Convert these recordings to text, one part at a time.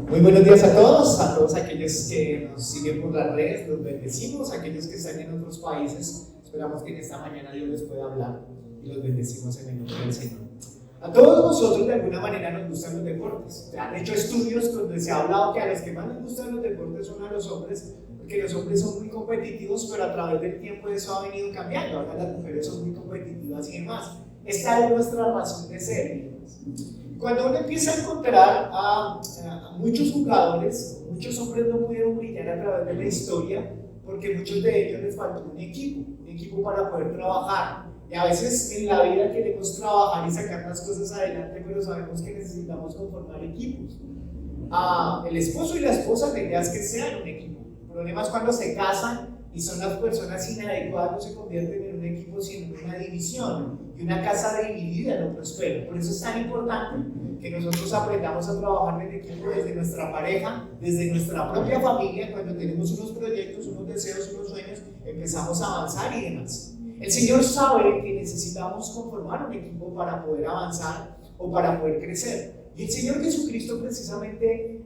Muy buenos días a todos aquellos que nos siguen por las redes, los bendecimos, aquellos que están en otros países, esperamos que en esta mañana Dios les pueda hablar y los bendecimos en el nombre del Señor. A todos nosotros de alguna manera nos gustan los deportes. Se han hecho estudios donde se ha hablado que a los que más les gustan los deportes son a los hombres, porque los hombres son muy competitivos, pero a través del tiempo eso ha venido cambiando. Ahora las mujeres son muy competitivas y demás. Esta es nuestra razón de ser. Cuando uno empieza a encontrar a muchos jugadores, muchos hombres no pudieron brillar a través de la historia porque muchos de ellos les faltó un equipo para poder trabajar. Y a veces en la vida queremos trabajar y sacar las cosas adelante, pero sabemos que necesitamos conformar equipos. El esposo y la esposa, la idea es que sean un equipo. El problema es cuando se casan y son las personas inadecuadas, no se convierten en un equipo, sino en una división. Y una casa dividida no prospera. Por eso es tan importante que nosotros aprendamos a trabajar en equipo desde nuestra pareja, desde nuestra propia familia. Cuando tenemos unos proyectos, unos deseos, unos sueños, empezamos a avanzar y demás. El Señor sabe que necesitamos conformar un equipo para poder avanzar o para poder crecer. Y el Señor Jesucristo, precisamente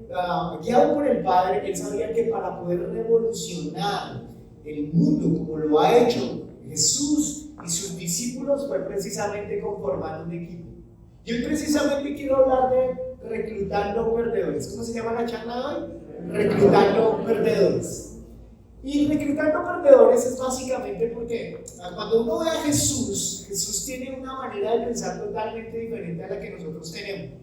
guiado por el Padre, Él sabía que para poder revolucionar el mundo como lo ha hecho Jesús y sus discípulos, fue precisamente conformando un equipo. Y hoy precisamente quiero hablar de reclutando perdedores. ¿Cómo se llama la charla de hoy? Reclutando perdedores. Y reclutando perdedores es básicamente porque cuando uno ve a Jesús, Jesús tiene una manera de pensar totalmente diferente a la que nosotros tenemos.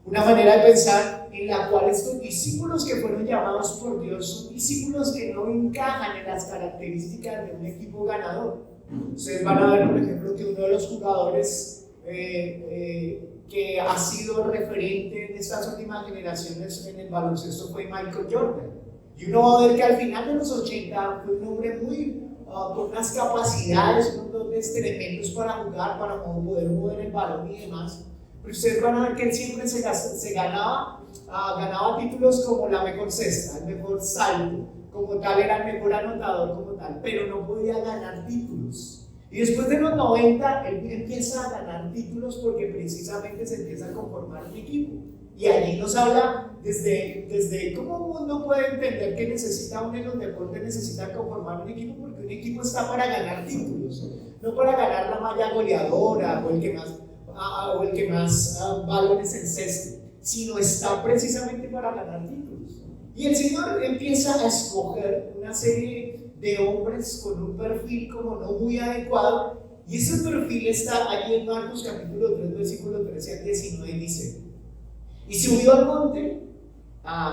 Una manera de pensar en la cual estos discípulos que fueron llamados por Dios son discípulos que no encajan en las características de un equipo ganador. Ustedes van a ver, por ejemplo, que uno de los jugadores que ha sido referente en estas últimas generaciones en el baloncesto fue Michael Jordan. Y uno va a ver que al final de los 80 fue un hombre con unas capacidades, unos dotes tremendos para jugar, para poder mover el balón y demás. Pero ustedes van a ver que él siempre ganaba títulos como la mejor cesta, el mejor salto, como tal, era el mejor anotador como tal, pero no podía ganar títulos. Y después de los 90, él empieza a ganar títulos porque precisamente se empieza a conformar un equipo. Y allí nos habla desde cómo uno puede entender que necesita uno en los deportes, necesita conformar un equipo, porque un equipo está para ganar títulos, no para ganar la malla goleadora o el que más balones enceste, sino está precisamente para ganar títulos. Y el Señor empieza a escoger una serie de hombres con un perfil como no muy adecuado, y ese perfil está allí en Marcos capítulo 3, versículo 13 al 19, y dice: y subió al monte,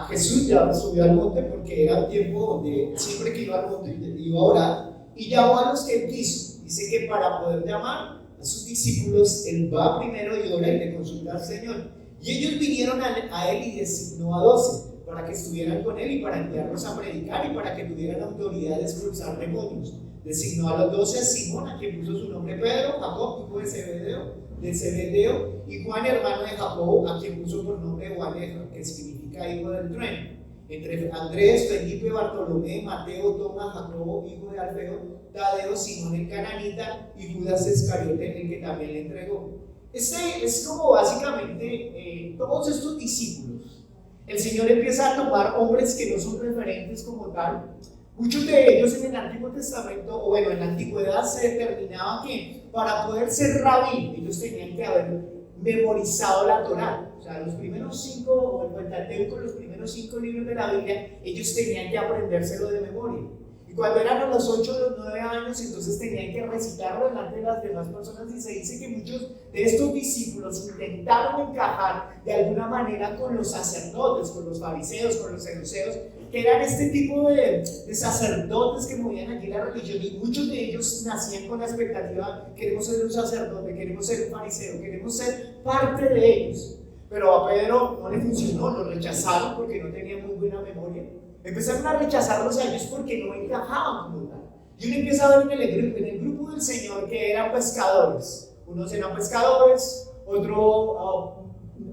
Jesús ya subió al monte porque era un tiempo donde siempre que iba al monte iba a orar, y llamó a los que él quiso. Dice que para poder llamar a sus discípulos, él va primero y ora y le consulta al Señor. Y ellos vinieron a él y designó a 12 para que estuvieran con él y para enviarlos a predicar y para que tuvieran autoridad de expulsar demonios. Designó a los 12 a Simón, a quien puso su nombre Pedro, Jacob, hijo de Zebedeo, y Juan, hermano de Jacobo, a quien puso por nombre Boanerges, que significa hijo del trueno. Entre Andrés, Felipe, Bartolomé, Mateo, Tomás, Jacobo, hijo de Alfeo, Tadeo, Simón el cananita y Judas Iscariote, el que también le entregó. Este es como básicamente todos estos discípulos. El Señor empieza a tomar hombres que no son referentes como tal. Muchos de ellos en el Antiguo Testamento, o bueno, en la Antigüedad se determinaba que para poder ser rabí, ellos tenían que haber memorizado la Torá. O sea, los primeros 5, o el Pentateuco, los primeros 5 libros de la Biblia, ellos tenían que aprendérselo de memoria. Y cuando eran a los 8 o los 9 años, entonces tenían que recitarlo delante de las demás personas, y se dice que muchos de estos discípulos intentaron encajar de alguna manera con los sacerdotes, con los fariseos, con los saduceos, que eran este tipo de sacerdotes que movían aquí la religión, y muchos de ellos nacían con la expectativa: queremos ser un sacerdote, queremos ser un fariseo, queremos ser parte de ellos. Pero a Pedro no le funcionó, lo rechazaron porque no tenía muy buena memoria. Empezaron a rechazarlos a ellos porque no encajaban como tal. Y uno empieza a ver en el grupo del Señor que eran pescadores. Unos eran pescadores, otros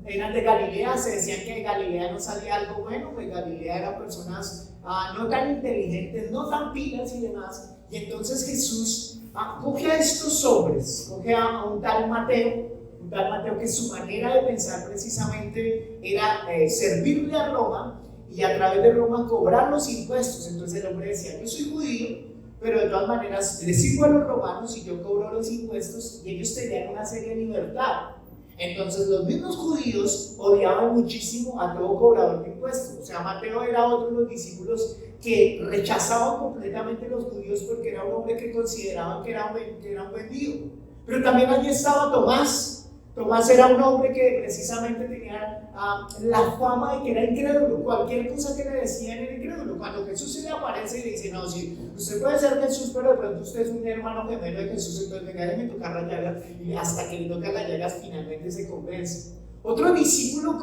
eran de Galilea. Se decían que de Galilea no salía algo bueno, pues Galilea eran personas no tan inteligentes, no tan pilas y demás. Y entonces Jesús coge a estos hombres, coge a un tal Mateo, un tal Mateo, que su manera de pensar precisamente era servirle a Roma y a través de Roma cobrar los impuestos. Entonces el hombre decía: yo soy judío, pero de todas maneras le sirvo a los romanos y yo cobro los impuestos, y ellos tenían una seria libertad. Entonces los mismos judíos odiaban muchísimo a todo cobrador de impuestos. O sea, Mateo era otro de los discípulos que rechazaban completamente los judíos porque era un hombre que consideraban que era un vendido. Pero también allí estaba Tomás. Tomás era un hombre que precisamente tenía la fama de que era incrédulo. Cualquier cosa que le decían era incrédulo. Cuando Jesús se le aparece y le dice: no, sí, usted puede ser Jesús, pero de pronto usted es un hermano gemelo de Jesús, entonces venga, déjeme tocar las llagas, y hasta que le toca las llagas finalmente se convence. Otro discípulo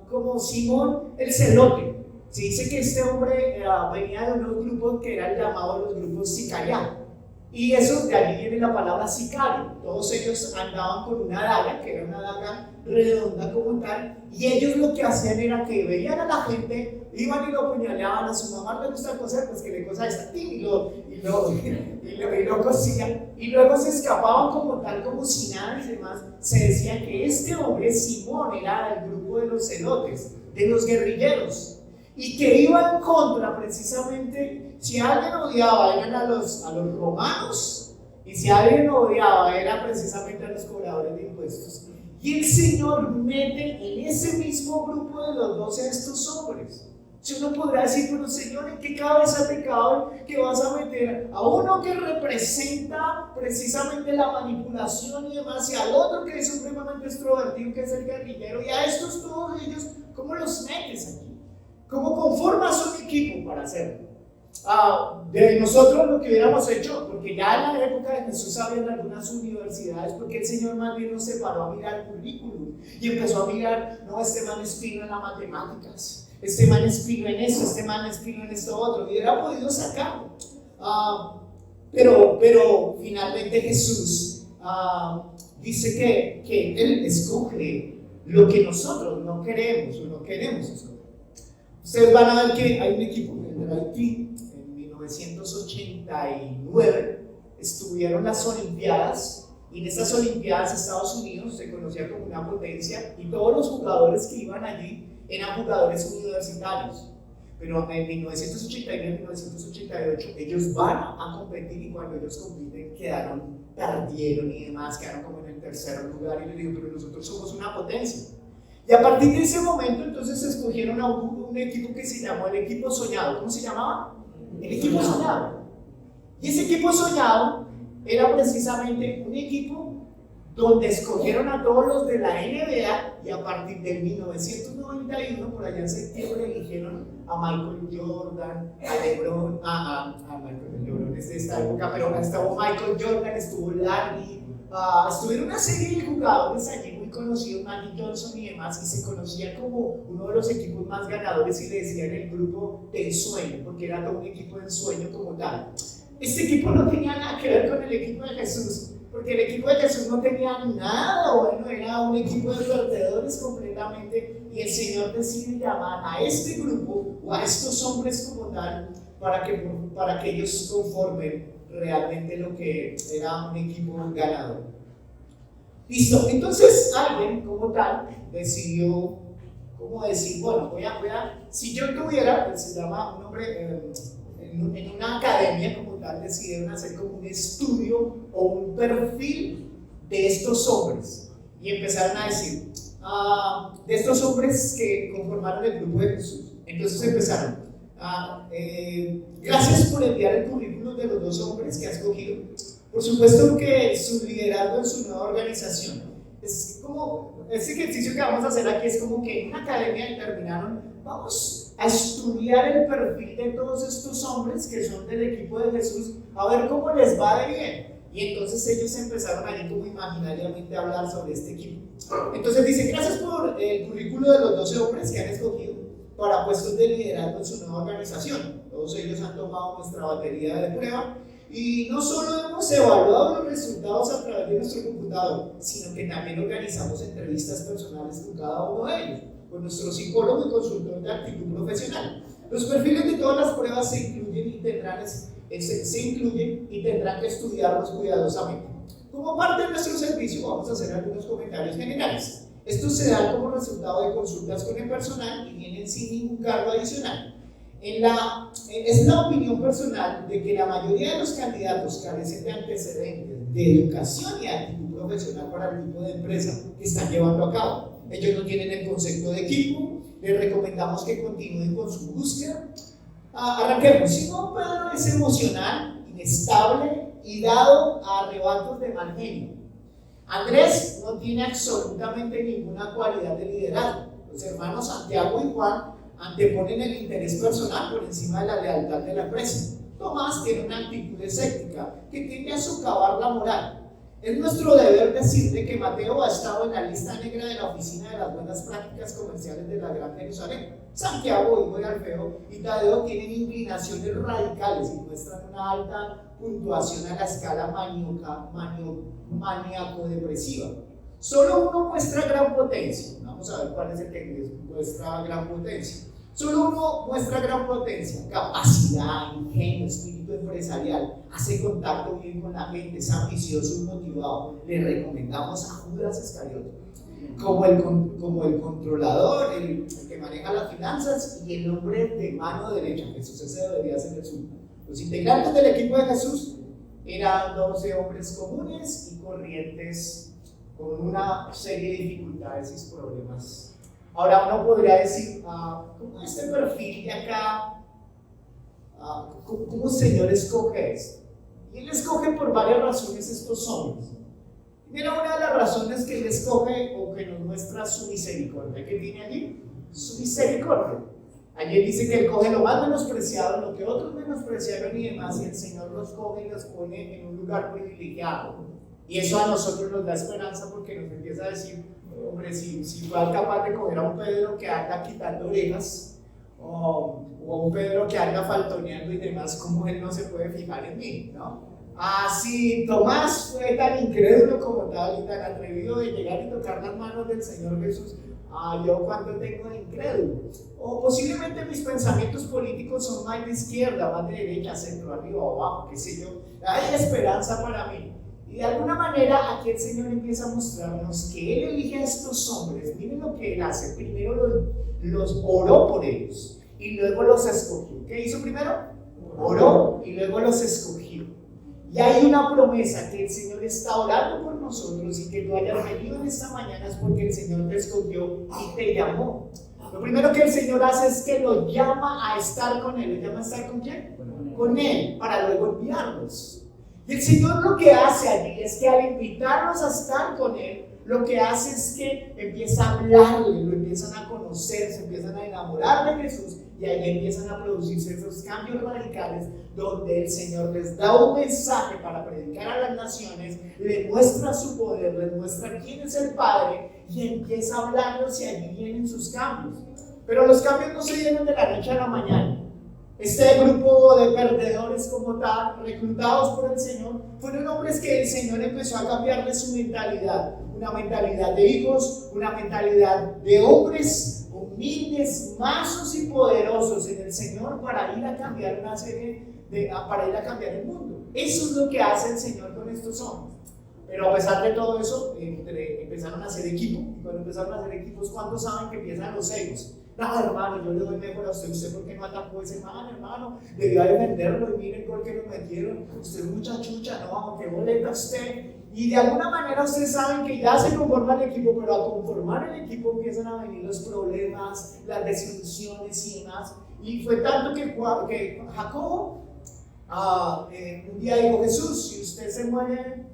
como Simón el Celote. Se dice que este hombre venía de unos grupos que eran llamados los grupos sicarianos. Y eso, de allí viene la palabra sicario. Todos ellos andaban con una daga, que era una daga redonda como tal, y ellos lo que hacían era que veían a la gente, iban y lo apuñaleaban. A su mamá le gusta coser, pues que le cosa esta, y lo cosían, y luego se escapaban como tal, como si nada y demás. Se decía que este hombre, Simón, era del grupo de los celotes, de los guerrilleros, y que iba en contra precisamente. Si alguien odiaba eran a los romanos, y si alguien odiaba era precisamente a los cobradores de impuestos. Y el Señor mete en ese mismo grupo de los 12 a estos hombres. Si uno podrá decir: pero Señor, ¿en qué cabeza te cabe que vas a meter a uno que representa precisamente la manipulación y demás, y al otro que es supremamente extrovertido, que es el guerrillero, y a estos todos ellos, ¿cómo los metes aquí? ¿Cómo conformas un equipo para hacerlo? De nosotros lo que hubiéramos hecho, porque ya en la época de Jesús había algunas universidades, porque el Señor más bien nos separó a mirar el currículum y empezó a mirar: no, este man es fino en las matemáticas, este man es fino en esto, este man es fino en esto otro, y hubiera podido sacarlo. Pero finalmente Jesús dice que Él escoge lo que nosotros no queremos o no queremos escoger. Ustedes van a ver que hay un equipo en Haití. En 1989 estuvieron las Olimpiadas, y en estas Olimpiadas Estados Unidos se conocía como una potencia, y todos los jugadores que iban allí eran jugadores universitarios. Pero en 1989 y 1988 ellos van a competir, y cuando ellos compiten perdieron y demás, quedaron como en el tercer lugar. Y yo digo: pero nosotros somos una potencia. Y a partir de ese momento entonces escogieron a un equipo que se llamó el equipo soñado. ¿Cómo se llamaba? El equipo soñado. Y ese equipo soñado era precisamente un equipo donde escogieron a todos los de la NBA, y a partir de 1991, por allá en septiembre, eligieron a Michael Jordan, a LeBron, LeBron es de esta época, pero estuvo Michael Jordan, estuvo Larry, estuvieron una serie de jugadores allí muy conocidos, Magic Johnson y demás, y se conocía como uno de los equipos más ganadores, y le decían el grupo de ensueño, porque era todo un equipo de ensueño como tal. Este equipo no tenía nada que ver con el equipo de Jesús, porque el equipo de Jesús no tenía nada bueno, era un equipo de perdedores completamente, y el Señor decide llamar a este grupo o a estos hombres como tal para que ellos conformen realmente lo que era un equipo ganador. Listo, entonces alguien como tal decidió, ¿cómo decir? Bueno, si yo tuviera, se llama un hombre, en una academia como tal, decidieron hacer como un estudio o un perfil de estos hombres, y empezaron a decir, de estos hombres que conformaron el grupo de Jesús. Entonces empezaron, gracias por enviar el currículum de los 2 hombres que has escogido. Por supuesto que su liderazgo en su nueva organización es como, este ejercicio que vamos a hacer aquí es como que en una academia determinaron: vamos a estudiar el perfil de todos estos hombres que son del equipo de Jesús, a ver cómo les va de bien. Y entonces ellos empezaron ahí como imaginariamente a hablar sobre este equipo. Entonces dice: gracias por el currículo de los 12 hombres que han escogido para puestos de liderazgo en su nueva organización. Todos ellos han tomado nuestra batería de prueba, y no solo hemos evaluado los resultados a través de nuestro computador, sino que también organizamos entrevistas personales con cada uno de ellos, con nuestro psicólogo y consultor de actitud profesional. Los perfiles de todas las pruebas se incluyen y tendrán que estudiarlos cuidadosamente. Como parte de nuestro servicio vamos a hacer algunos comentarios generales. Esto se da como resultado de consultas con el personal y vienen sin ningún cargo adicional. Es la opinión personal de que la mayoría de los candidatos carecen de antecedentes de educación y actitud profesional para el tipo de empresa que están llevando a cabo. Ellos no tienen el concepto de equipo, les recomendamos que continúen con su búsqueda. Arranquemos. Simón Pedro es emocional, inestable y dado a arrebatos de mal genio. Andrés no tiene absolutamente ninguna cualidad de liderazgo. Los hermanos Santiago y Juan anteponen el interés personal por encima de la lealtad de la empresa. Tomás tiene una actitud escéptica que tiende a socavar la moral. Es nuestro deber decirle que Mateo ha estado en la lista negra de la Oficina de las Buenas Prácticas Comerciales de la Gran Jerusalén. Santiago, hijo de Alfeo, y Tadeo tienen inclinaciones radicales y muestran una alta puntuación a la escala maníaco-depresiva. Solo uno muestra gran potencia. Vamos a ver cuál es el que muestra gran potencia. Solo uno muestra gran potencia, capacidad, ingenio, espíritu empresarial, hace contacto bien con la gente, es ambicioso y motivado. Le recomendamos a Judas Iscariote como el controlador, el que maneja las finanzas y el hombre de mano derecha. Jesús, ese debería ser el suyo. Los integrantes del equipo de Jesús eran 12 hombres comunes y corrientes con una serie de dificultades y problemas. Ahora uno podría decir, ¿cómo este perfil de acá, cómo el Señor escoge esto? Y Él escoge por varias razones estos hombres. Mira, una de las razones que Él escoge o que nos muestra su misericordia. ¿Qué tiene allí? Su misericordia. Allí dice que Él coge lo más menospreciado, lo que otros menospreciaron y demás, y el Señor los coge y los pone en un lugar privilegiado. Y eso a nosotros nos da esperanza porque nos empieza a decir, hombre, si fue capaz de coger a un Pedro que anda quitando orejas o un Pedro que anda faltoneando y demás, ¿cómo Él no se puede fijar en mí? ¿No? Si Tomás fue tan incrédulo como tal y tan atrevido de llegar y tocar las manos del Señor Jesús, yo cuánto tengo de incrédulo. O posiblemente mis pensamientos políticos son más de izquierda, más de derecha, centro, arriba o abajo, qué sé yo. Hay esperanza para mí. Y de alguna manera aquí el Señor empieza a mostrarnos que Él elige a estos hombres. Miren lo que Él hace. Primero los oró por ellos y luego los escogió. ¿Qué hizo primero? Oró y luego los escogió. Y hay una promesa que el Señor está orando por nosotros y que tú hayas venido en esta mañana es porque el Señor te escogió y te llamó. Lo primero que el Señor hace es que lo llama a estar con Él. ¿Lo llama a estar con quién? Con Él, para luego enviarlos. Y el Señor lo que hace allí es que al invitarnos a estar con Él, lo que hace es que empieza a hablarle, lo empiezan a conocer, se empiezan a enamorar de Jesús y ahí empiezan a producirse esos cambios radicales donde el Señor les da un mensaje para predicar a las naciones, le muestra su poder, les muestra quién es el Padre y empieza a hablarlos y allí vienen sus cambios. Pero los cambios no se dieron de la noche a la mañana. Este grupo de perdedores como tal, reclutados por el Señor, fueron hombres que el Señor empezó a cambiar de su mentalidad. Una mentalidad de hijos, una mentalidad de hombres humildes, mansos y poderosos en el Señor para ir a cambiar para ir a cambiar el mundo. Eso es lo que hace el Señor con estos hombres. Pero a pesar de todo eso, empezaron a hacer equipo. Y cuando empezaron a hacer equipos, ¿cuántos saben que empiezan los egos? No, hermano, yo le doy mejor a usted por qué no atacó ese hermano, debía defenderlo y miren por qué lo metieron, usted es mucha chucha, no, qué boleta usted. Y de alguna manera ustedes saben que ya se conforma el equipo, pero a conformar el equipo empiezan a venir los problemas, las desilusiones y demás. Y fue tanto que Jacobo un día dijo, Jesús, si usted se muere,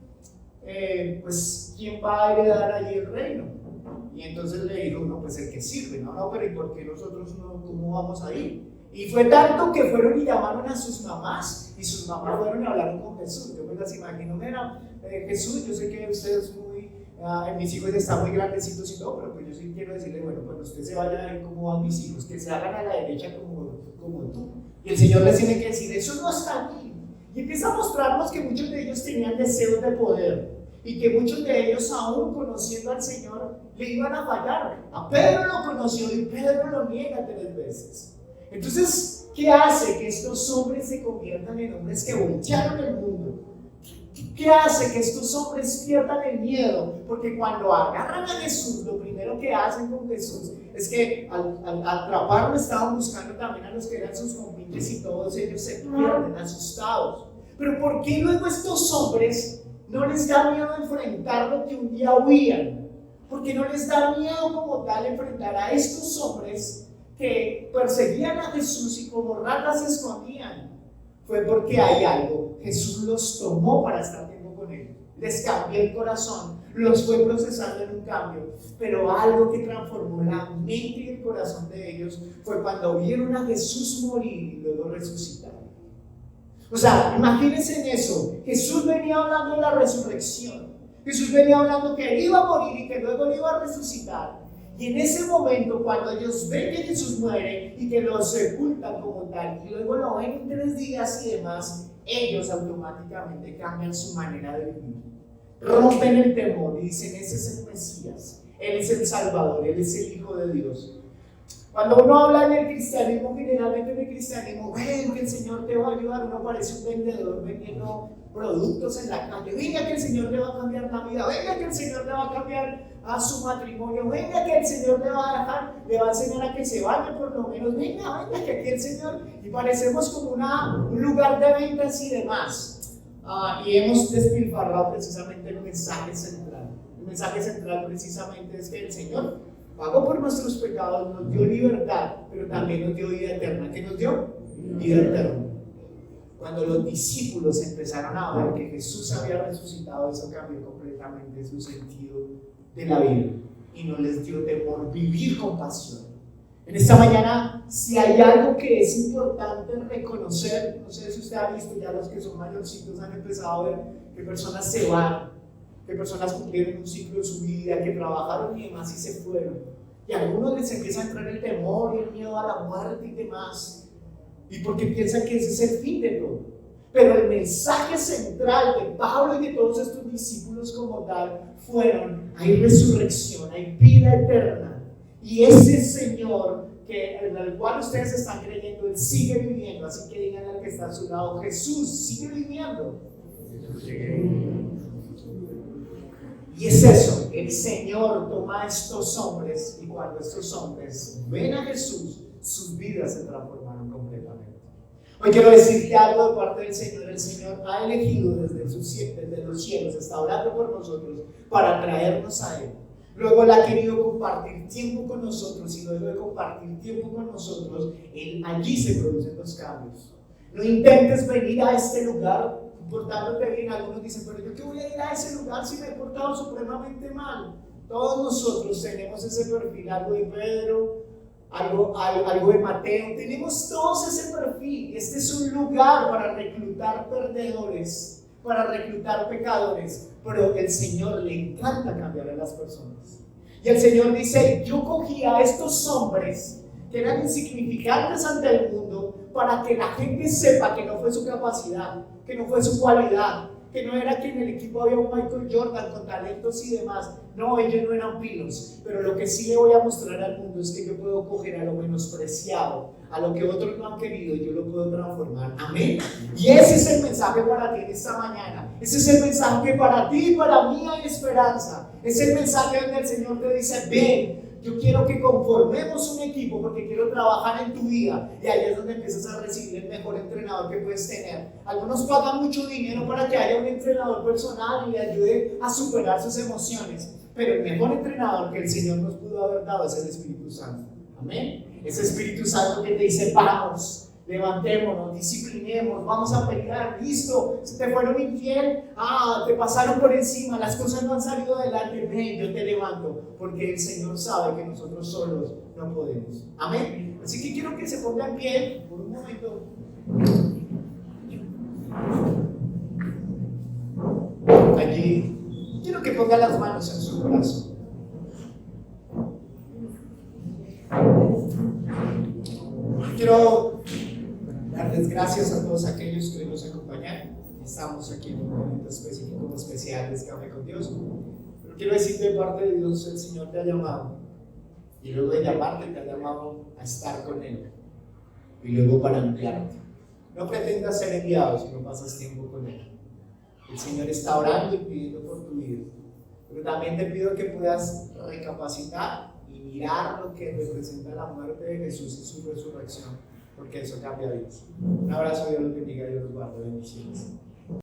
pues ¿quién va a heredar allí el reino? Y entonces le dijo, no, pues el que sirve, no, pero ¿y por qué nosotros no, cómo vamos a ir? Y fue tanto que fueron y llamaron a sus mamás, y sus mamás fueron y hablaron con Jesús. Yo me las imagino, mira, Jesús, yo sé que usted es muy, mis hijos están muy grandecitos y todo, pero pues yo sí quiero decirle, bueno, cuando usted se vaya a ver cómo van mis hijos, que se hagan a la derecha como tú. Y el Señor les tiene que decir, eso no está aquí. Y empieza a mostrarnos que muchos de ellos tenían deseos de poder. Y que muchos de ellos, aún conociendo al Señor, le iban a fallar. A Pedro lo conoció y Pedro lo niega 3 veces. Entonces, ¿qué hace que estos hombres se conviertan en hombres que voltearon el mundo? ¿Qué hace que estos hombres pierdan el miedo? Porque cuando agarran a Jesús, lo primero que hacen con Jesús es que al atraparlo estaban buscando también a los que eran sus compinches y todos ellos se pierden asustados. Pero ¿por qué luego estos hombres no les da miedo enfrentar lo que un día huían? ¿Por qué no les da miedo como tal enfrentar a estos hombres que perseguían a Jesús y como ratas se escondían? Fue porque hay algo. Jesús los tomó para estar tiempo con él. Les cambió el corazón. Los fue procesando en un cambio. Pero algo que transformó la mente y el corazón de ellos fue cuando vieron a Jesús morir y luego resucitar. O sea, imagínense en eso. Jesús venía hablando de la resurrección. Jesús venía hablando que él iba a morir y que luego él iba a resucitar. Y en ese momento, cuando ellos ven que Jesús muere y que lo sepultan como tal, y luego lo ven en 3 días y demás, ellos automáticamente cambian su manera de vivir. Rompen el temor y dicen: ese es el Mesías, Él es el Salvador, Él es el Hijo de Dios. Cuando uno habla en el cristianismo, generalmente en el cristianismo, ven que el Señor te va a ayudar, uno parece un vendedor vendiendo productos en la calle. Venga que el Señor le va a cambiar la vida, venga que el Señor le va a cambiar a su matrimonio, venga que el Señor le va a dejar, le va a enseñar a que se bañe por lo menos, venga que aquí el Señor, y parecemos como un lugar de ventas y demás. Y hemos despilfarrado precisamente el mensaje central. El mensaje central precisamente es que el Señor pagó por nuestros pecados, nos dio libertad, pero también nos dio vida eterna. ¿Qué nos dio? Vida eterna. Cuando los discípulos empezaron a ver que Jesús había resucitado, eso cambió completamente su sentido de la vida y no les dio temor vivir con pasión. En esta mañana, si hay algo que es importante reconocer, no sé si usted ha visto, ya los que son mayorcitos han empezado a ver que personas se van, que personas cumplieron un ciclo de su vida, que trabajaron y demás y se fueron. Y a algunos les empieza a entrar el temor y el miedo a la muerte y demás. Y porque piensan que ese es el fin de todo. Pero el mensaje central de Pablo y de todos estos discípulos como tal fueron: hay resurrección, hay vida eterna. Y ese Señor en el cual ustedes están creyendo, Él sigue viviendo. Así que digan al que está a su lado: Jesús sigue viviendo. Y es eso, el Señor toma a estos hombres y cuando estos hombres ven a Jesús, sus vidas se transformaron completamente. Hoy quiero decirte algo de parte del Señor. El Señor ha elegido desde los cielos, está orando por nosotros para traernos a Él. Luego Él ha querido compartir tiempo con nosotros y luego de compartir tiempo con nosotros, allí se producen los cambios. No intentes venir a este lugar portándote bien. Algunos dicen: pero yo qué voy a ir a ese lugar si me he portado supremamente mal. Todos nosotros tenemos ese perfil, algo de Pedro, algo de Mateo, tenemos todos ese perfil. Este es un lugar para reclutar perdedores, para reclutar pecadores, pero el Señor le encanta cambiar a las personas. Y el Señor dice: yo cogí a estos hombres que eran insignificantes ante el mundo para que la gente sepa que no fue su capacidad, que no fue su cualidad, que no era que en el equipo había un Michael Jordan con talentos y demás. No, ellos no eran pilos, pero lo que sí le voy a mostrar al mundo es que yo puedo coger a lo menospreciado, a lo que otros no han querido, y yo lo puedo transformar. Amén. Y ese es el mensaje para ti en esta mañana. Ese es el mensaje que para ti y para mí hay esperanza. Es el mensaje donde el Señor te dice: ven, yo quiero que conformemos un equipo porque quiero trabajar en tu vida. Y ahí es donde empiezas a recibir el mejor entrenador que puedes tener. Algunos pagan mucho dinero para que haya un entrenador personal y le ayude a superar sus emociones. Pero el mejor entrenador que el Señor nos pudo haber dado es el Espíritu Santo. Amén. Ese Espíritu Santo que te dice: vamos, levantémonos, disciplinemos, vamos a pelear. Listo, si te fueron infiel, te pasaron por encima, las cosas no han salido adelante, ven, yo te levanto, porque el Señor sabe que nosotros solos no podemos. Amén. Así que quiero que se ponga en pie por un momento. Allí quiero que ponga las manos en su corazón. Quiero darles gracias a todos aquellos que nos acompañan. Estamos aquí en un momento específico, especial de Café con Dios. Pero quiero decirte, de parte de Dios, el Señor te ha llamado. Y luego de llamarte, te ha llamado a estar con Él. Y luego para enviarte. No pretendas ser enviado si no pasas tiempo con Él. El Señor está orando y pidiendo por tu vida. Pero también te pido que puedas recapacitar y mirar lo que representa la muerte de Jesús y su resurrección, porque eso cambia vidas. Un abrazo, Dios los bendiga y Dios los guarde. Bendiciones.